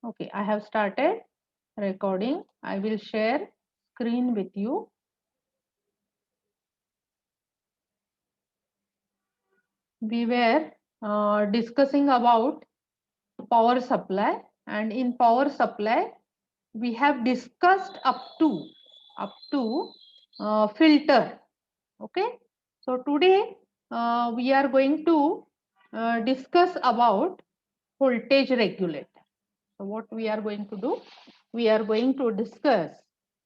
Okay, I have started recording. I will share screen with you. We were discussing about power supply, and in power supply we have discussed up to filter. Okay, so today we are going to discuss about voltage regulator. So what we are going to do? We are going to discuss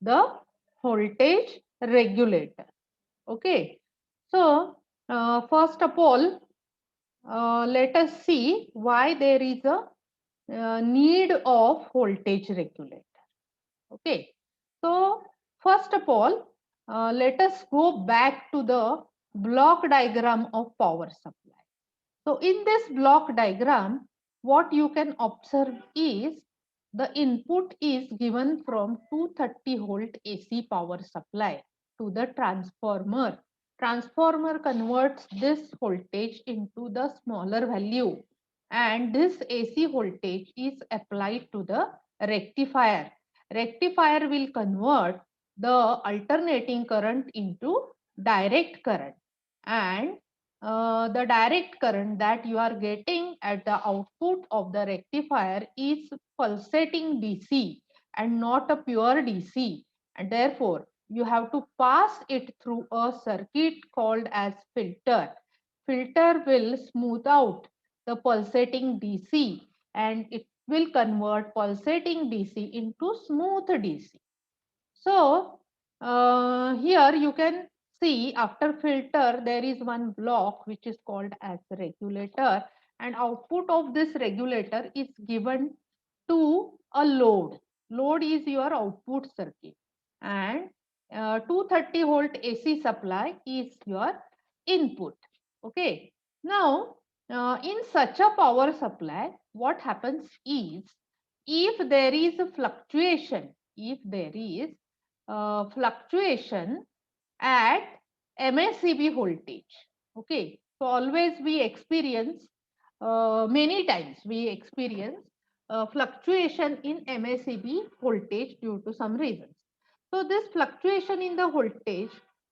the voltage regulator. Okay. So first of all, let us see why there is a need of voltage regulator. Okay. So first of all, let us go back to the block diagram of power supply. So in this block diagram, what you can observe is the input is given from 230 volt AC power supply to the transformer. Transformer converts this voltage into the smaller value, and this AC voltage is applied to the rectifier. Rectifier will convert the alternating current into direct current, and the direct current that you are getting at the output of the rectifier is pulsating DC and not a pure DC, and therefore you have to pass it through a circuit called as filter. Filter will smooth out the pulsating DC and it will convert pulsating DC into smooth DC. So here you can see after filter there is one block which is called as regulator, and output of this regulator is given to a load. Load is your output circuit, and 230 volt AC supply is your input. Okay. Now in such a power supply, what happens is if there is a fluctuation, if there is fluctuation at MACB voltage. Okay, so always we experience many times we experience fluctuation in MACB voltage due to some reasons. So this fluctuation in the voltage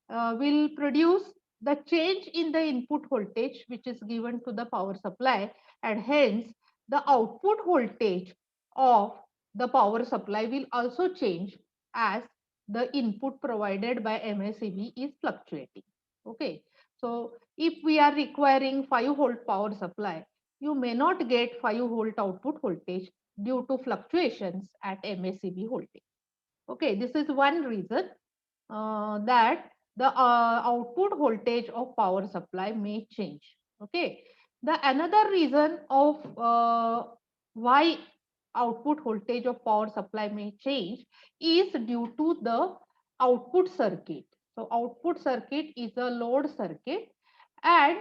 will produce the change in the input voltage which is given to the power supply, and hence the output voltage of the power supply will also change as the input provided by MACB is fluctuating. Okay, so if we are requiring 5 volt power supply, you may not get 5 volt output voltage due to fluctuations at MACB voltage. Okay, this is one reason that the output voltage of power supply may change. Okay, the another reason of why output voltage of power supply may change is due to the output circuit. So output circuit is a load circuit, and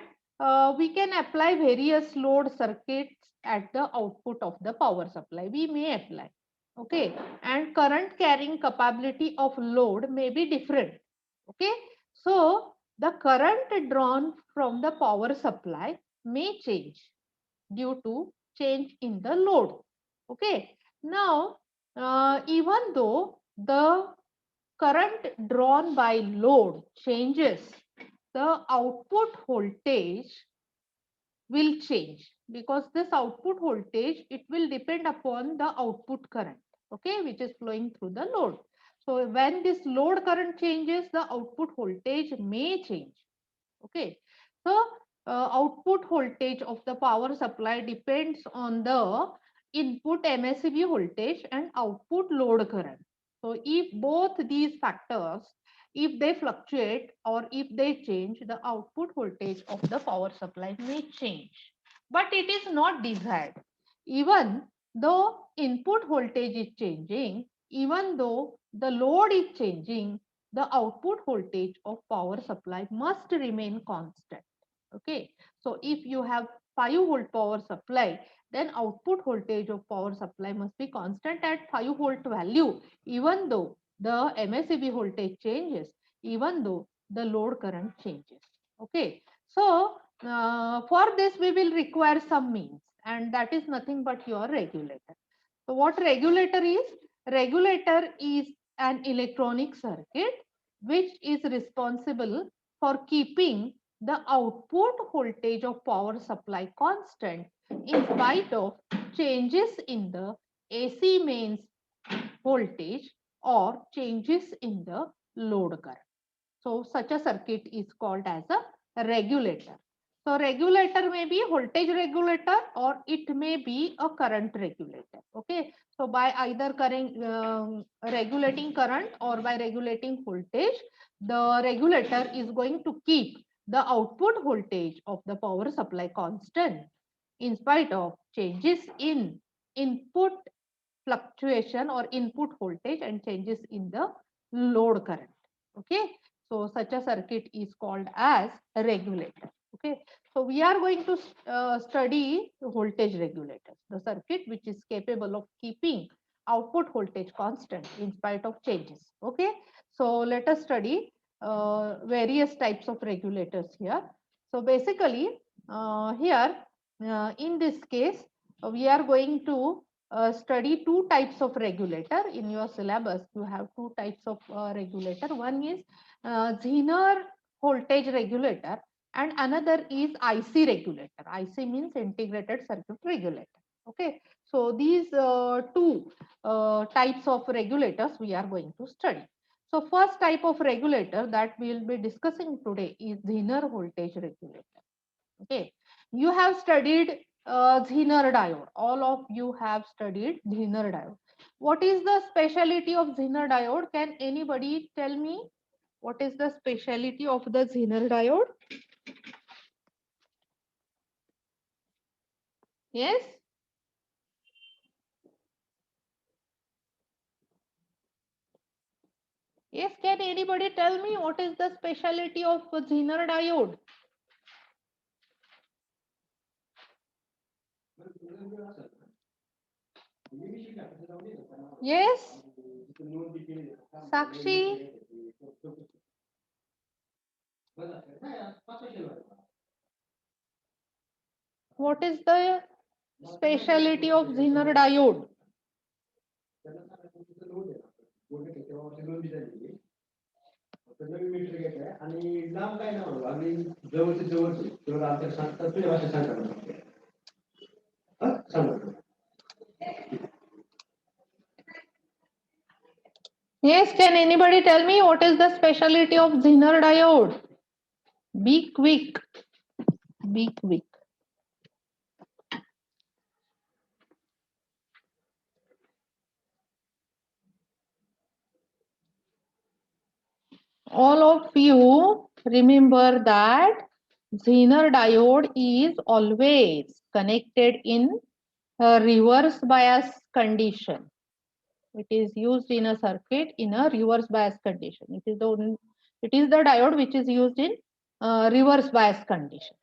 we can apply various load circuits at the output of the power supply. We may apply. Okay, and current carrying capability of load may be different. Okay, so the current drawn from the power supply may change due to change in the load. Okay, now even though the current drawn by load changes, the output voltage will change, because this output voltage, it will depend upon the output current, okay, which is flowing through the load. So when this load current changes, the output voltage may change. Okay, so output voltage of the power supply depends on the input MACB voltage and output load current. So if both these factors, if they fluctuate or if they change, the output voltage of the power supply may change, but it is not desired. Even though input voltage is changing, even though the load is changing, the output voltage of power supply must remain constant. Okay, so if you have 5 volt power supply, then output voltage of power supply must be constant at 5 volt value, even though the MACB voltage changes, even though the load current changes. Okay, so for this we will require some means, and that is nothing but your regulator. So what regulator is? Regulator is an electronic circuit which is responsible for keeping the output voltage of power supply constant in spite of changes in the AC mains voltage or changes in the load current. So such a circuit is called as a regulator. So regulator may be voltage regulator or it may be a current regulator. Okay. So by either current, regulating current or by regulating voltage, the regulator is going to keep the output voltage of the power supply constant in spite of changes in input fluctuation or input voltage and changes in the load current. Okay. So such a circuit is called as a regulator. Okay. So we are going to study voltage regulators, the circuit which is capable of keeping output voltage constant in spite of changes. Okay. So let us study various types of regulators here. So basically here in this case we are going to study two types of regulator. In your syllabus you have two types of regulator. One is Zener voltage regulator and another is IC regulator. IC means integrated circuit regulator. Okay, so these two types of regulators we are going to study. So first type of regulator that we will be discussing today is Zener voltage regulator. Okay, you have studied Zener diode. All of you have studied Zener diode. What is the speciality of Zener diode? Can anybody tell me what is the speciality of the Zener diode? Yes? Yes, can anybody tell me what is the speciality of Zener diode? Yes? Sakshi? What is the speciality of Zener diode? Yes, can anybody tell me what is the speciality of Zener diode? Be quick. Be quick. All of you remember that Zener diode is always connected in a reverse bias condition. It is used in a circuit in a reverse bias condition. It is the diode which is used in reverse bias condition.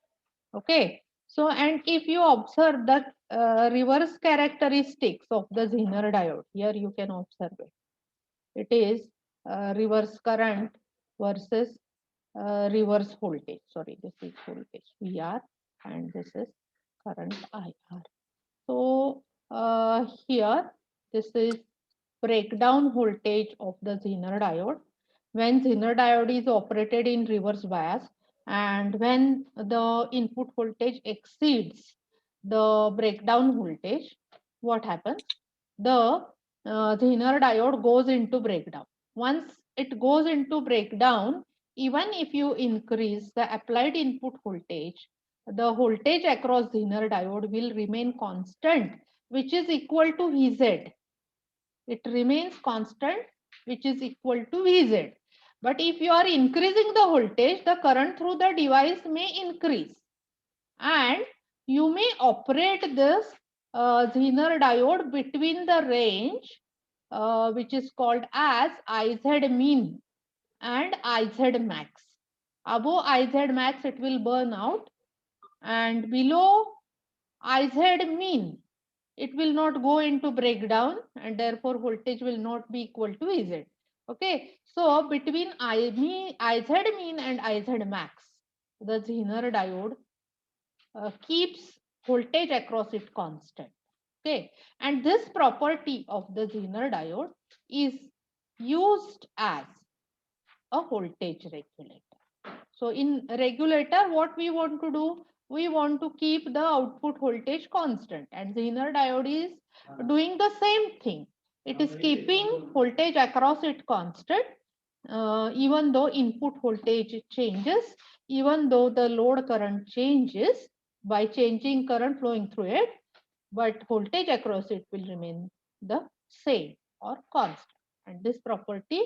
Okay. So, and if you observe the reverse characteristics of the Zener diode, here you can observe it. It is reverse current versus reverse voltage. Sorry, this is voltage VR and this is current IR. So here this is breakdown voltage of the Zener diode. When Zener diode is operated in reverse bias and when the input voltage exceeds the breakdown voltage, what happens? The Zener diode goes into breakdown. Once it goes into breakdown, even if you increase the applied input voltage, the voltage across Zener diode will remain constant, which is equal to Vz. It remains constant, which is equal to Vz. But if you are increasing the voltage, the current through the device may increase. And you may operate this Zener diode between the range, which is called as Iz min and Iz max. Above Iz max, it will burn out, and below Iz min, it will not go into breakdown, and therefore voltage will not be equal to Vz. Okay, so between Iz min and Iz max, the Zener diode keeps voltage across it constant. Okay, and this property of the Zener diode is used as a voltage regulator. So in regulator, what we want to do? We want to keep the output voltage constant, and Zener diode is doing the same thing. It is keeping voltage across it constant, even though input voltage changes, even though the load current changes by changing current flowing through it, but voltage across it will remain the same or constant. And this property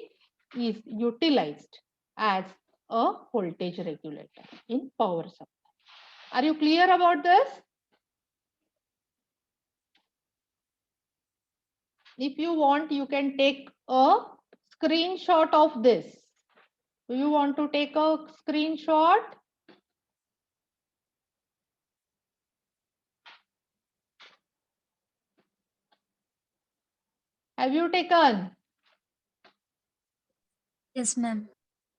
is utilized as a voltage regulator in power supply. Are you clear about this? If you want, you can take a screenshot of this. Do you want to take a screenshot? Have you taken? Yes, ma'am.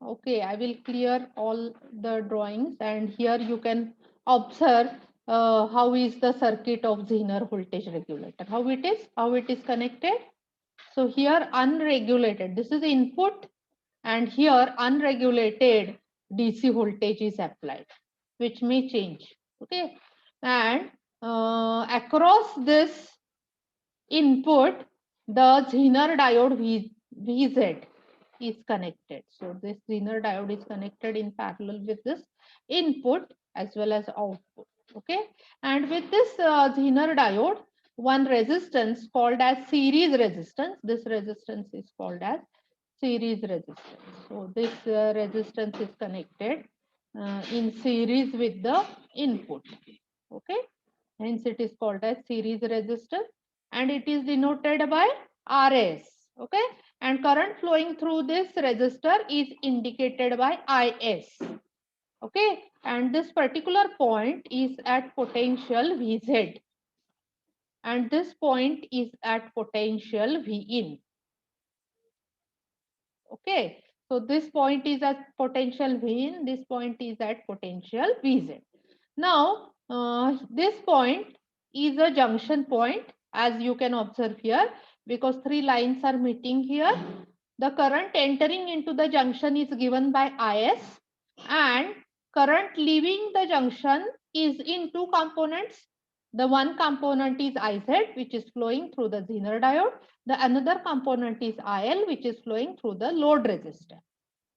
Okay, I will clear all the drawings, and here you can observe how is the circuit of Zener voltage regulator, how it is connected. So here unregulated, this is input, and here unregulated DC voltage is applied, which may change. Okay, and across this input, the Zener diode VZ is connected. So this Zener diode is connected in parallel with this input as well as output. Okay, and with this Zener diode, one resistance called as series resistance. This resistance is called as series resistance. So this resistance is connected in series with the input. Okay, hence it is called as series resistance, and it is denoted by RS. Okay, and current flowing through this resistor is indicated by IS. Okay, and this particular point is at potential Vz, and this point is at potential Vin. Okay, so this point is at potential Vin, this point is at potential Vz. Now, this point is a junction point, as you can observe here, because three lines are meeting here. The current entering into the junction is given by IS, and current leaving the junction is in two components. The one component is IZ, which is flowing through the Zener diode. The another component is IL, which is flowing through the load resistor.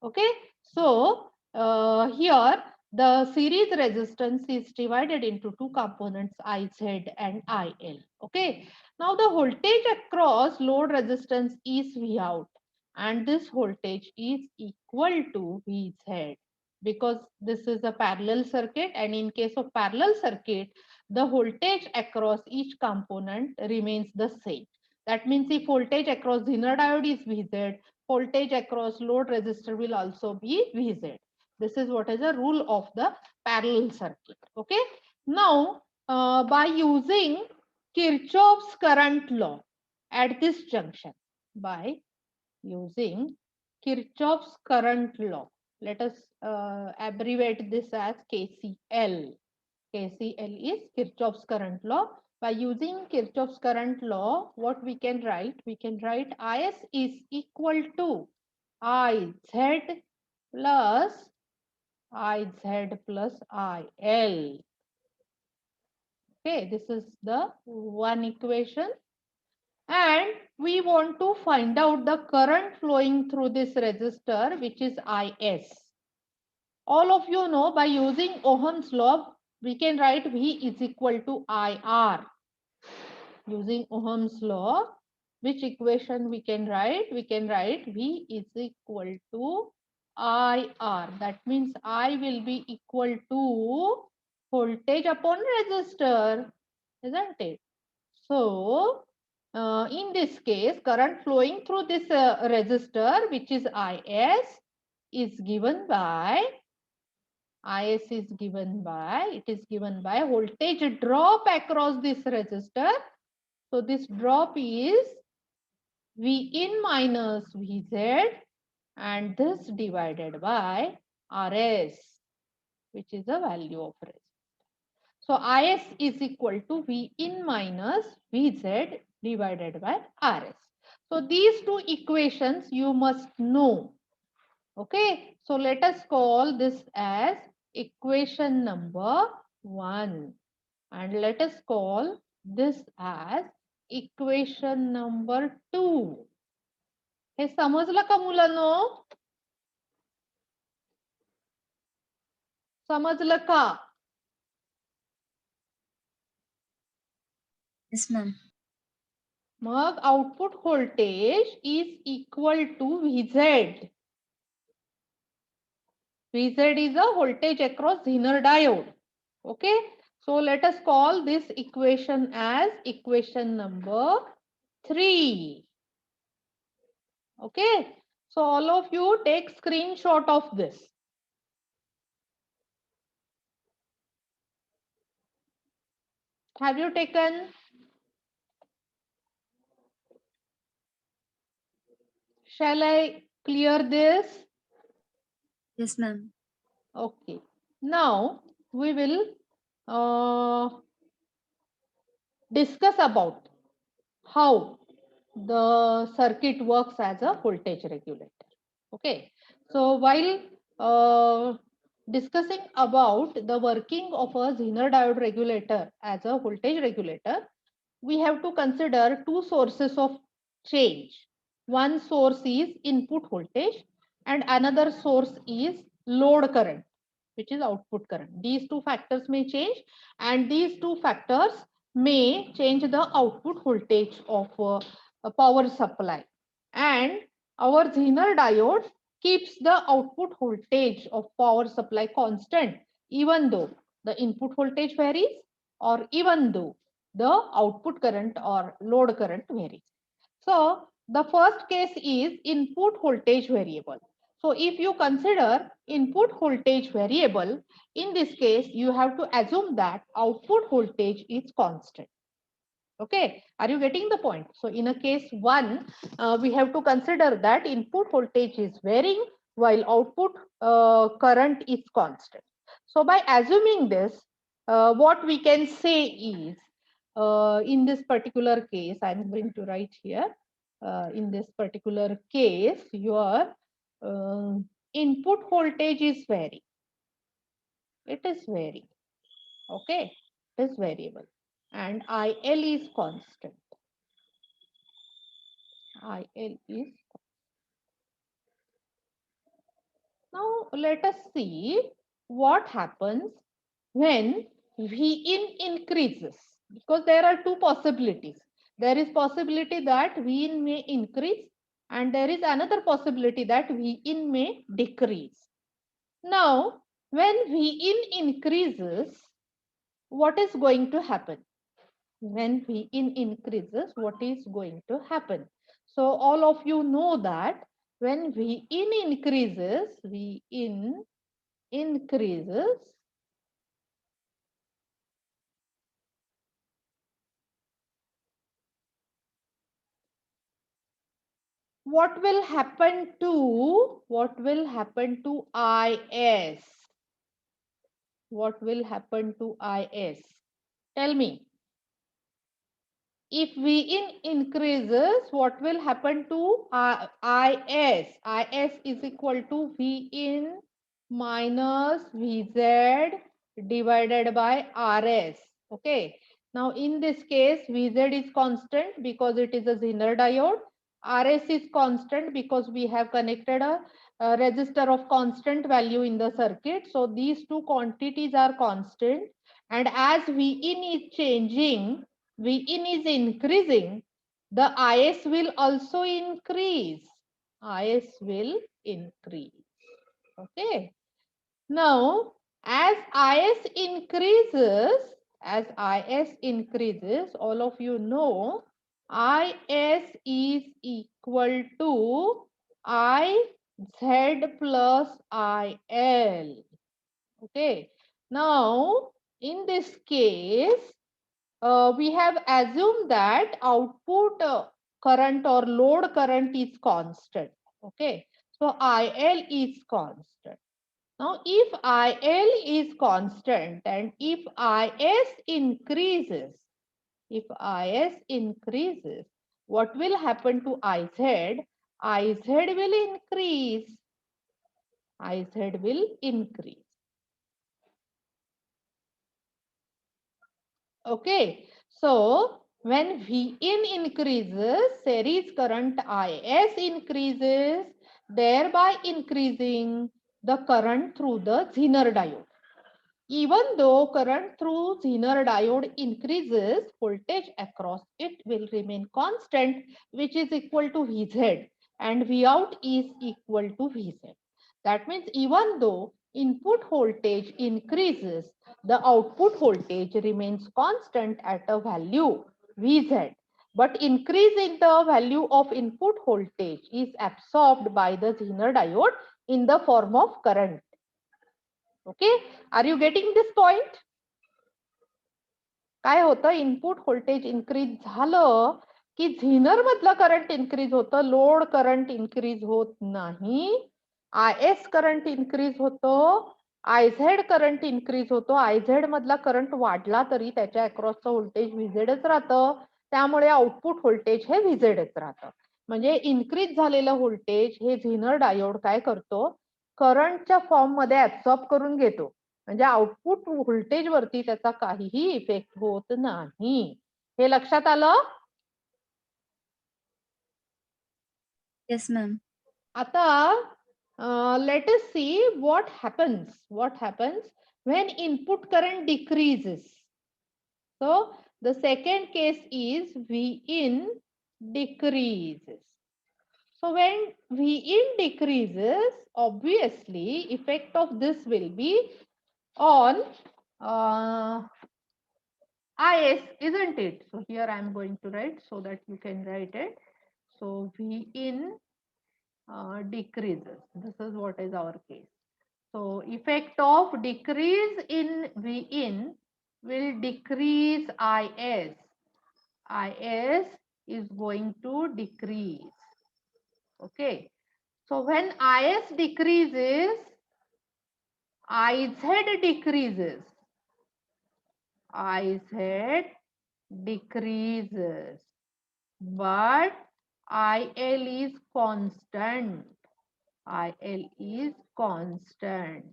Okay, so here the series resistance is divided into two components, IZ and IL. Okay, now the voltage across load resistance is V out, and this voltage is equal to Vz, because this is a parallel circuit, and in case of parallel circuit, the voltage across each component remains the same. That means if voltage across Zener diode is Vz, voltage across load resistor will also be Vz. This is what is the rule of the parallel circuit. Okay. Now, by using Kirchhoff's current law at this junction, by using Kirchhoff's current law, let us abbreviate this as KCL. KCL is Kirchhoff's current law. By using Kirchhoff's current law, what we can write? We can write IS is equal to IZ plus IL. Okay, this is the one equation. And we want to find out the current flowing through this resistor, which is IS. All of you know, by using Ohm's law, we can write V is equal to IR. Using Ohm's law, which equation we can write? We can write V is equal to IR. That means I will be equal to voltage upon resistor, isn't it? So, in this case, current flowing through this resistor, which is is given by it is given by voltage drop across this resistor. So this drop is Vin minus Vz, and this divided by Rs, which is the value of resistance. So IS is equal to V in minus VZ divided by RS. So these two equations you must know. Okay, so let us call this as equation number 1 and let us call this as equation number 2. हे समजलं का मुलांनो? समजलं का? Yes, ma'am. मग output voltage is equal to VZ. VZ is a voltage across Zener diode. Okay, so let us call this equation as equation number 3. Okay, so all of you take screenshot of this. Have you taken? Shall I clear this? Yes, ma'am. Okay, now we will discuss about how the circuit works as a voltage regulator. Okay, so while discussing about the working of a Zener diode regulator as a voltage regulator, we have to consider two sources of change. One source is input voltage and another source is load current, which is output current. These two factors may change and these two factors may change the output voltage of a power supply. And our Zener diode keeps the output voltage of power supply constant even though the input voltage varies or even though the output current or load current varies. So the first case is input voltage variable. So if you consider input voltage variable, in this case, you have to assume that output voltage is constant. Okay, are you getting the point? So in a case 1, we have to consider that input voltage is varying while output current is constant. So by assuming this, what we can say is, in this particular case, I'm going to write here, in this particular case, your input voltage is varying. It is varying. Okay, it is variable. And IL is constant. IL is. Now let us see what happens when Vin increases, because there are two possibilities. There is possibility that Vin may increase and there is another possibility that Vin may decrease. Now when Vin increases, what is going to happen? When Vin increases, what is going to happen? So all of you know that when Vin increases, what will happen to IS? What will happen to IS? Tell me. If Vin increases, what will happen to IS? IS is equal to Vin minus Vz divided by RS. Okay. Now in this case, Vz is constant because it is a Zener diode. RS is constant because we have connected a resistor of constant value in the circuit. So these two quantities are constant. And as Vin is changing, Vin is increasing, the IS will also increase. IS will increase. Okay. Now, as IS increases, all of you know, IS is equal to IZ plus IL. Okay. Now, in this case, we have assumed that output current or load current is constant. Okay, so IL is constant. Now, if IL is constant and if IS increases, what will happen to IZ? IZ will increase. IZ will increase. Okay, so when Vin increases, series current Is increases, thereby increasing the current through the Zener diode. Even though current through Zener diode increases, voltage across it will remain constant, which is equal to Vz, and Vout is equal to Vz. That means even though input voltage increases, the output voltage remains constant at a value Vz. But increase in the value of input voltage is absorbed by the Zener diode in the form of current. Okay, are you getting this point? काय होतं, input voltage increase झालं की झिनर मधलं current increase होतं, load current increase होत नाही. IS current increase होतो, IZ current increase होतो. IZ मधला करंट वाढला तरी त्याच्या अक्रॉसचं व्होल्टेज व्हीझेडच राहतं, त्यामुळे आउटपुट व्होल्टेज हे व्हीझेडच राहतं. म्हणजे इन्क्रीज झालेलं व्होल्टेज हे झिनर डायोड काय करतो, करंटच्या फॉर्म मध्ये ऍब्सॉर्ब करून घेतो. म्हणजे आउटपुट व्होल्टेज वरती त्याचा काहीही इफेक्ट होत नाही. हे लक्षात आलं? Yes, ma'am. आता let us see what happens when input current decreases. So the second case is Vin decreases. So when Vin decreases, obviously effect of this will be on IS, isn't it? So here I am going to write so that you can write it. So Vin decreases. This is what is our case. So effect of decrease in Vin will decrease IS. IS is going to decrease. Okay. So when IS decreases, IZ decreases. IZ decreases, but IL is constant. IL is constant.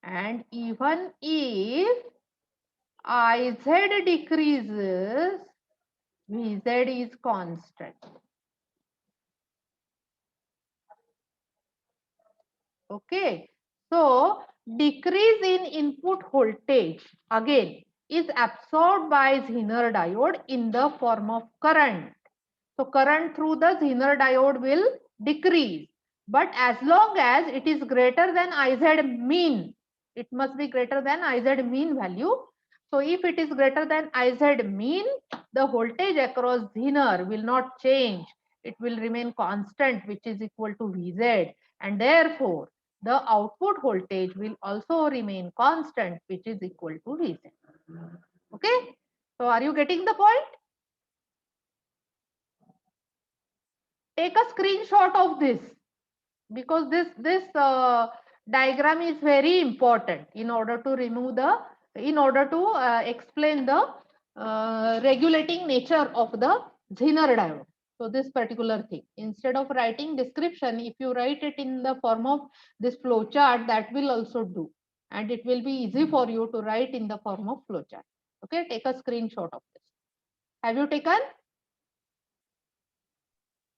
And even if IZ decreases, VZ is constant. Okay. So decrease in input voltage again is absorbed by Zener diode in the form of current. So current through the Zener diode will decrease, but as long as it is greater than IZ mean, it must be greater than IZ mean value. So if it is greater than IZ mean, the voltage across Zener will not change. It will remain constant, which is equal to Vz, and therefore the output voltage will also remain constant, which is equal to Vz. Okay, so are you getting the point? Take a screenshot of this, because this diagram is very important in order to explain the regulating nature of the Zener diode. So this particular thing, instead of writing description, if you write it in the form of this flow chart, that will also do, and it will be easy for you to write in the form of flow chart. Okay, take a screenshot of this. Have you taken?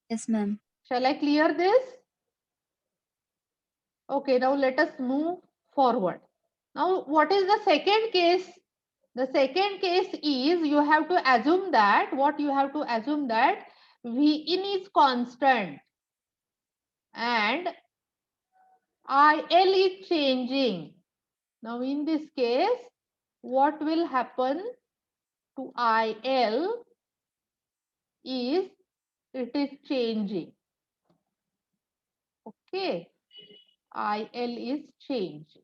Yes, ma'am. Shall I clear this? Okay, now let us move forward. Now, what is the second case? The second case is you have to assume that Vin is constant and IL is changing. Now, in this case, what will happen to IL is it is changing. Okay, IL is changing.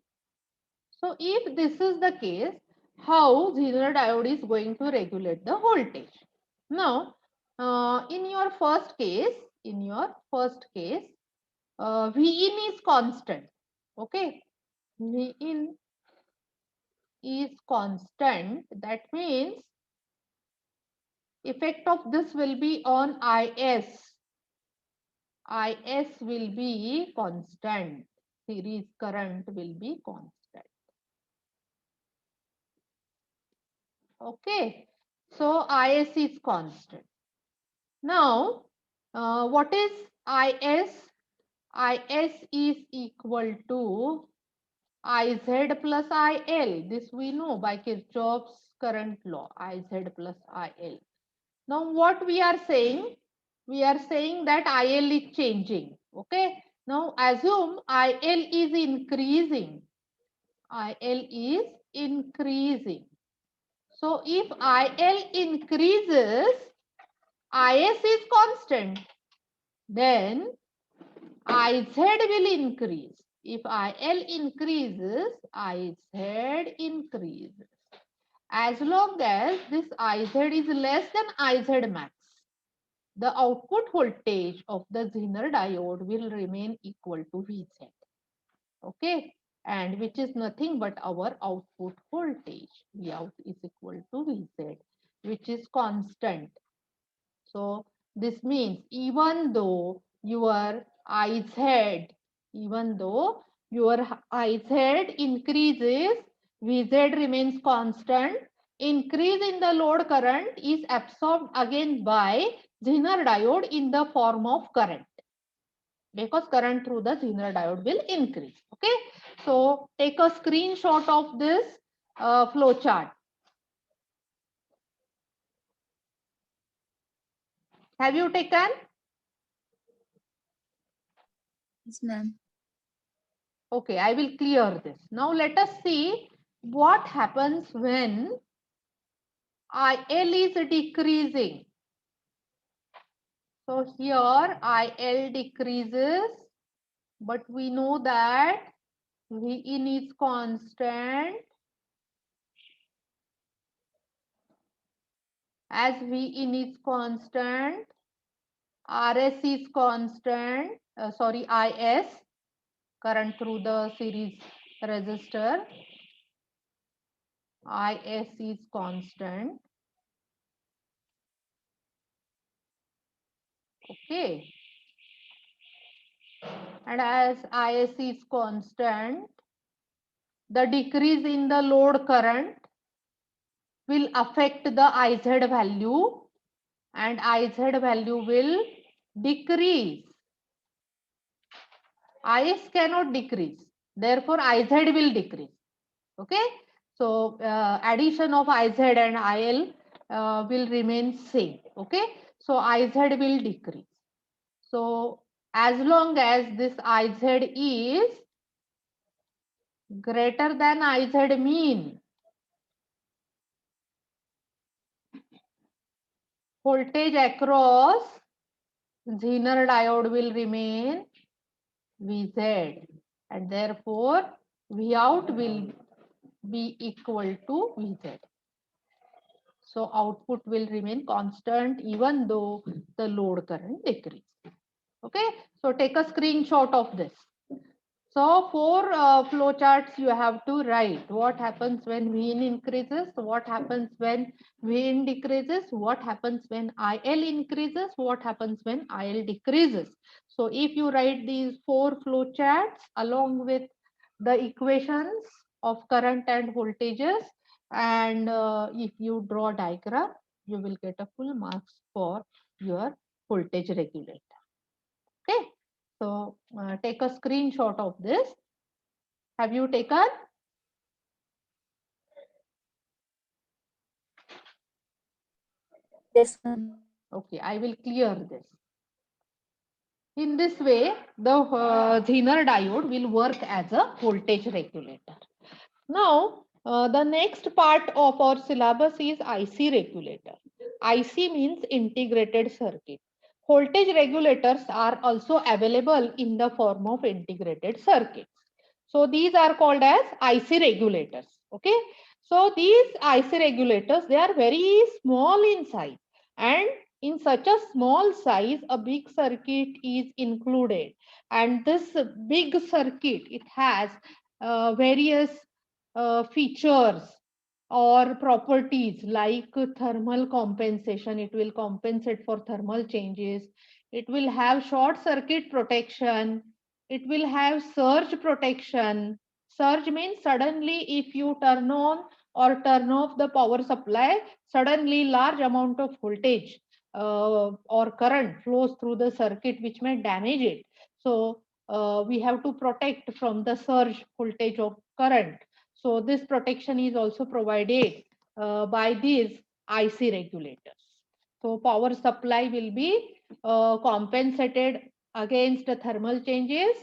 So if this is the case, how Zener diode is going to regulate the voltage? Now, in your first case, Vin is constant. Okay, V in is constant, that means effect of this will be on IS. IS will be constant. Series current will be constant. Okay. So IS is constant. Now, what is IS? IS is equal to IZ plus IL. This we know by Kirchhoff's current law, IZ plus IL. Now, what we are saying? We are saying that IL is changing. Okay. Now, assume IL is increasing. IL is increasing. So, if IL increases, IS is constant. Then IZ will increase. If IL increases, IZ increases. As long as this IZ is less than IZ max, the output voltage of the Zener diode will remain equal to Vz. Okay, and which is nothing but our output voltage. Vout is equal to Vz, which is constant. So this means even though your IZ, even though your IZ increases, Vz remains constant. Increase in the load current is absorbed again by Zener diode in the form of current, because current through the Zener diode will increase. Okay, so take a screenshot of this flow chart. Have you taken? Yes, ma'am. Okay, I will clear this. Now let us see what happens when IL is decreasing. So here IL decreases, but we know that V in is constant. As V in is constant, RS is constant, sorry, IS, current through the series resistor, IS is constant. Okay. And as IS is constant, the decrease in the load current will affect the IZ value, and IZ value will decrease. IS cannot decrease, therefore IZ will decrease. Okay, so addition of IZ and IL will remain same. Okay, so IZ will decrease. So as long as this IZ is greater than IZ mean, voltage across Zener diode will remain Vz, and therefore Vout will be equal to Vz. So output will remain constant even though the load current decreases. Okay, so take a screenshot of this. So 4 flow charts you have to write. What happens when Vin increases? What happens when Vin decreases? What happens when IL increases? What happens when IL decreases? So if you write these 4 flow charts along with the equations of current and voltages, and if you draw diagram, you will get a full marks for your voltage regulator. Okay. So take a screenshot of this. Have you taken? Yes, ma'am. Okay, I will clear this. In this way, the Zener diode will work as a voltage regulator. Now, the next part of our syllabus is IC regulator. IC means integrated circuit. Voltage regulators are also available in the form of integrated circuits. So these are called as IC regulators. Okay. So these IC regulators, they are very small in size, and in such a small size, a big circuit is included. And this big circuit, it has various features or properties like thermal compensation. It will compensate for thermal changes. It will have short circuit protection. It will have surge protection. Surge means suddenly if you turn on or turn off the power supply, suddenly large amount of voltage or current flows through the circuit which may damage it. So we have to protect from the surge voltage of current. So this protection is also provided by these IC regulators. So power supply will be compensated against the thermal changes.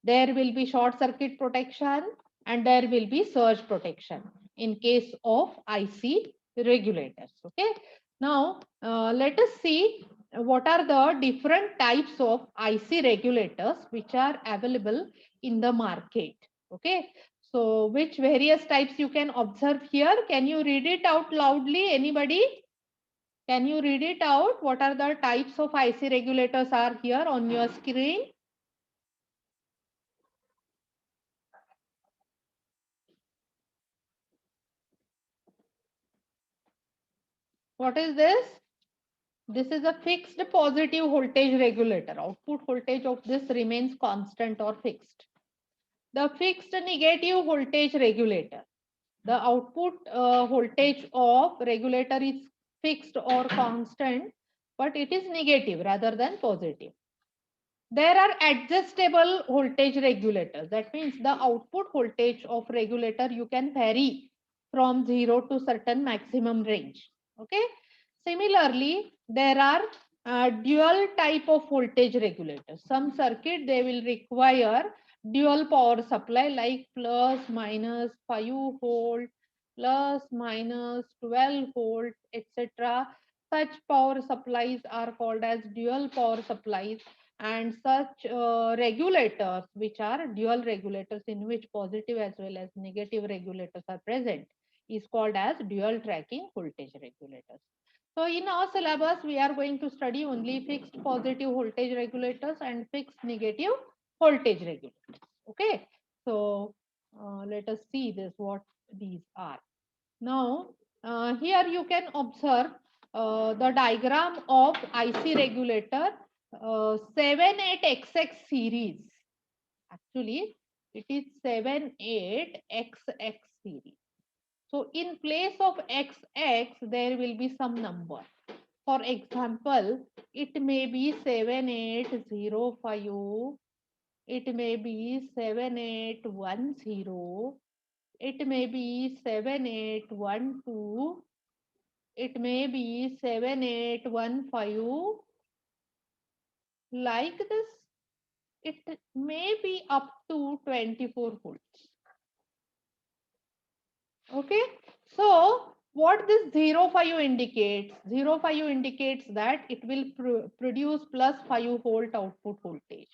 There will be short circuit protection and there will be surge protection in case of IC regulators. Okay. Now let us see what are the different types of IC regulators which are available in the market. Okay. So which various types you can observe here? Can you read it out loudly? Anybody? Can you read it out? What are the types of IC regulators are here on your screen? What is this? This is a fixed positive voltage regulator. Output voltage of this remains constant or fixed. The fixed negative voltage regulator. The output voltage of regulator is fixed or constant, but it is negative rather than positive. There are adjustable voltage regulators. That means the output voltage of regulator you can vary from 0 to certain maximum range. Okay. Similarly, there are dual type of voltage regulators. Some circuit they will require dual power supply like plus minus 5 volt, plus minus 12 volt, etc. Such power supplies are called as dual power supplies, and such regulators which are dual regulators in which positive as well as negative regulators are present is called as dual tracking voltage regulators. So in our syllabus, we are going to study only fixed positive voltage regulators and fixed negative voltage regulators. Okay. So let us see this, what these are. Now, here you can observe the diagram of IC regulator 78XX series. Actually, it is 78XX series. So in place of XX, there will be some number. For example, it may be 7805, it may be 7810, it may be 7812, it may be 7815, like this. It may be up to 24 volts. Okay. So what this 05 indicates? 05 indicates that it will produce plus 5 volt output voltage.